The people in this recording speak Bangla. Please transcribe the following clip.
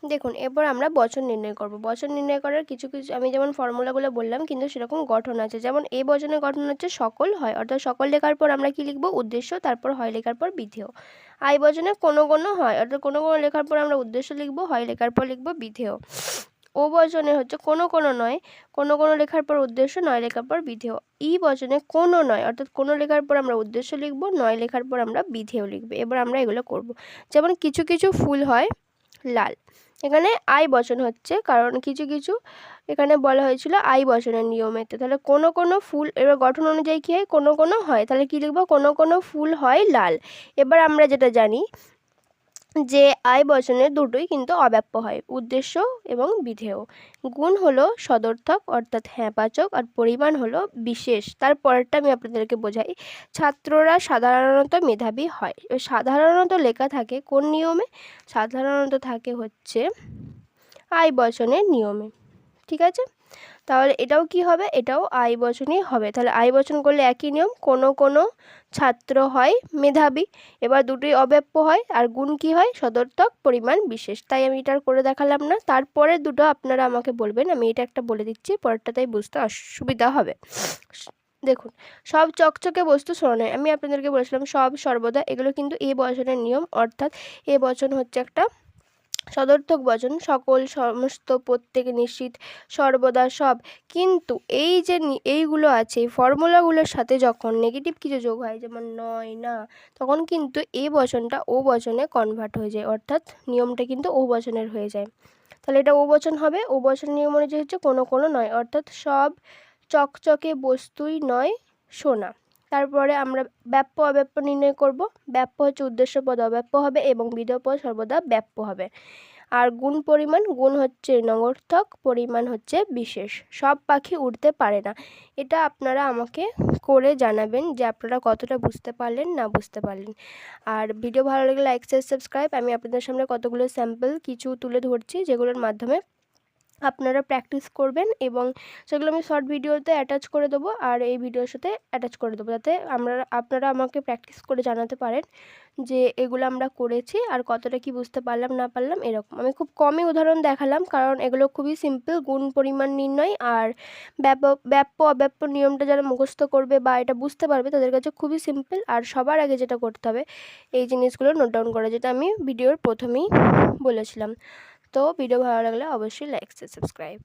দেখুন এরপর আমরা বচন নির্ণয় করব। বচন নির্ণয় করার কিছু আমি যেমন ফর্মুলাগুলো বললাম কিন্তু সেরকম গঠন আছে। যেমন এ বচনের গঠন হচ্ছে সকল হয়, অর্থাৎ সকল লেখার পর আমরা কি লিখব? উদ্দেশ্য, তারপর হয় লেখার পর বিধেয়। আই বচনে কোনো কোনো হয়, অর্থাৎ কোনো কোনো লেখার পর আমরা উদ্দেশ্য লিখব, হয় লেখার পর লিখব বিধেয়। ও বচনে হচ্ছে কোনো কোনো নয়, কোনো কোনো লেখার পর উদ্দেশ্য, নয় লেখার পর বিধেয়। ই বচনে কোনো নয়, অর্থাৎ কোনো লেখার পর আমরা উদ্দেশ্য লিখব, নয় লেখার পর আমরা বিধেয় লিখব। এবার আমরা এগুলো করব। যেমন কিছু কিছু ফুল হয় লাল, এখানে আই বচন হচ্ছে, কারণ কিছু কিছু এখানে বলা হয়েছিল আই বচনের নিয়মেতে। তাহলে কোনো কোনো ফুল, এবার গঠন অনুযায়ী কী হয়? কোনো কোনো হয়, তাহলে কী লিখবো? কোনো কোনো ফুল হয় লাল। এবার আমরা যেটা জানি যে আই বচনের দুটোই কিন্তু অব্যাপ্য হয়, উদ্দেশ্য এবং বিধেয়। গুণ হলো সদর্থক অর্থাৎ হ্যাঁবাচক, আর পরিমাণ হলো বিশেষ। তার পরেরটা আমি আপনাদেরকে বোঝাই। ছাত্ররা সাধারণত মেধাবী হয়। সাধারণত লেখা থাকে কোন নিয়মে? সাধারণত থাকে হচ্ছে আই বচনের নিয়মে। ঠিক আছে, তাহলে এটাও কি হবে? এটাও আই বচনই হবে। তাহলে আই বচন করলে একই নিয়ম, কোনো কোনো ছাত্র হয় মেধাবী। এবার দুটোই অব্যাপ্য হয়, আর গুণ কি হয়? সদর্থক, পরিমাণ বিশেষ। তাই আমি এটা করে দেখালাম না। তারপরে দুটো আপনারা আমাকে বলবেন, আমি এটা একটা বলে দিচ্ছি, পরেরটা তাই বুঝতে অসুবিধা হবে। দেখুন, সব চকচকে বস্তু সোনা নয়। আমি আপনাদেরকে বলেছিলাম সব, সর্বদা, এগুলো কিন্তু এ বচনের নিয়ম, অর্থাৎ এ বচন হচ্ছে একটা সদর্থক বচন। সকল, সমস্ত, প্রত্যেক, নিশ্চিত, সর্বদা, সব। কিন্তু এই যে এইগুলো আছে, এই ফর্মুলাগুলোর সাথে যখন নেগেটিভ কিছু যোগ হয়, যেমন নয়, না, তখন কিন্তু এ বচনটা ও বচনে কনভার্ট হয়ে যায়, অর্থাৎ নিয়মটা কিন্তু ও বচনের হয়ে যায়। তাহলে এটা ও বচন হবে। ও বচন নিয়ম অনুযায়ী হচ্ছে কোনো কোনো নয়, অর্থাৎ সব চকচকে বস্তুই নয় সোনা। তারপরে আমরা ব্যাপ্য অব্যাপ্য নির্ণয় করব। ব্যাপ্য হচ্ছে উদ্দেশ্য পদ অব্যাপ্য হবে এবং বিধেয় পদ সর্বদা ব্যাপ্য হবে। আর গুণ পরিমাণ, গুণ হচ্ছে নগর্থক, পরিমাণ হচ্ছে বিশেষ। সব পাখি উড়তে পারে না। এটা আপনারা আমাকে করে জানাবেন যে আপনারা কতটা বুঝতে পারলেন, না বুঝতে পারলেন। আর ভিডিও ভালো লাগলে লাইক, শেয়ার, সাবস্ক্রাইব। আমি আপনাদের সামনে কতগুলো স্যাম্পল কিছু তুলে ধরছি, যেগুলোর মাধ্যমে আপনারা প্র্যাকটিস করবেন, এবং সেগুলো আমি শর্ট ভিডিওতে অ্যাটাচ করে দেবো, আর এই ভিডিওর সাথে অ্যাটাচ করে দেবো, যাতে আপনারা আমাকে প্র্যাকটিস করে জানাতে পারেন যে এগুলো আমরা করেছি আর কতটা কি বুঝতে পারলাম না পারলাম এরকম। আমি খুব কমই উদাহরণ দেখালাম, কারণ এগুলো খুবই সিম্পল। গুণ, পরিমাণ নির্ণয় আর ব্যাপ্য অব্যাপ্য নিয়মটা যারা মুখস্থ করবে বা এটা বুঝতে পারবে তাদের কাছে খুবই সিম্পল। আর সবার আগে যেটা করতে হবে, এই জিনিসগুলো নোট ডাউন করা, যেটা আমি ভিডিওর প্রথমেই বলেছিলাম। তো ভিডিও ভালো লাগলে অবশ্যই লাইক, শেয়ার, সাবস্ক্রাইব।